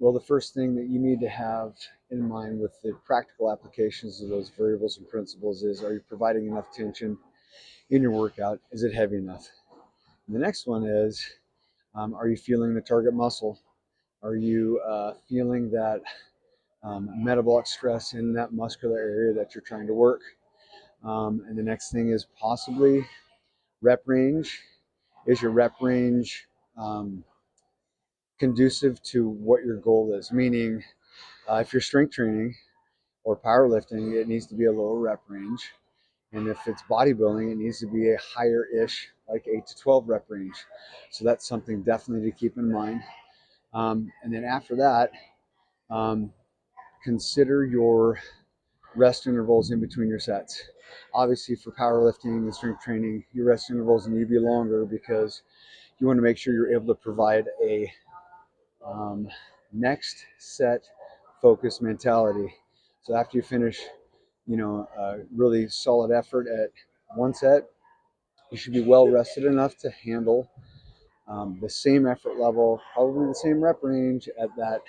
Well, the first thing that you need to have in mind with the practical applications of those variables and principles is, are you providing enough tension in your workout? Is it heavy enough? And the next one is, are you feeling the target muscle? Are you feeling that metabolic stress in that muscular area that you're trying to work? And the next thing is possibly rep range. Is your rep range conducive to what your goal is? Meaning, if you're strength training or powerlifting, it needs to be a lower rep range. And if it's bodybuilding, it needs to be a higher-ish, like 8 to 12 rep range. So that's something definitely to keep in mind. And then after that, um, consider your rest intervals in between your sets. Obviously, for powerlifting and strength training, your rest intervals need to be longer because you want to make sure you're able to provide a um, next set focus mentality. So after you finish, a really solid effort at one set, you should be well rested enough to handle the same effort level, probably the same rep range at that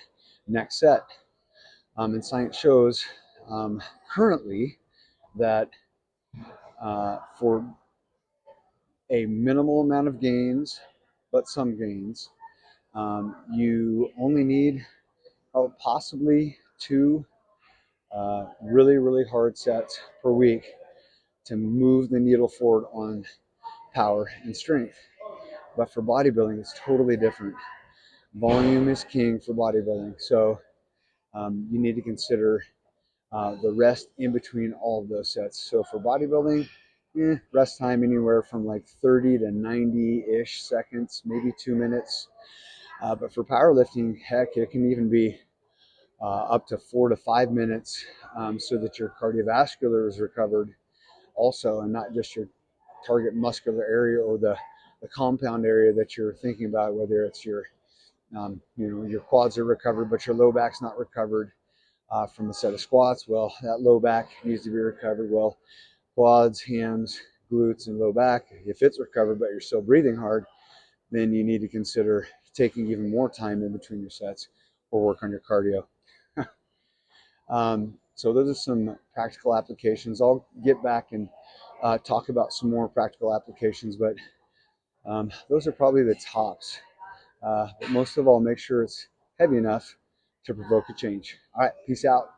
next set. And science shows currently that for a minimal amount of gains, but some gains, you only need possibly two really, really hard sets per week to move the needle forward on power and strength. But for bodybuilding, it's totally different. Volume is king for bodybuilding. So you need to consider the rest in between all of those sets. So for bodybuilding, rest time anywhere from like 30 to 90-ish seconds, maybe 2 minutes. But for powerlifting, heck, it can even be up to 4 to 5 minutes, so that your cardiovascular is recovered also, and not just your target muscular area or the compound area that you're thinking about, whether it's your quads are recovered, but your low back's not recovered from a set of squats. Well, that low back needs to be recovered. Well, quads, hams, glutes, and low back, if it's recovered but you're still breathing hard, then you need to consider taking even more time in between your sets or work on your cardio. So those are some practical applications. I'll get back and talk about some more practical applications, but those are probably the tops. But most of all, make sure it's heavy enough to provoke a change. All right, peace out.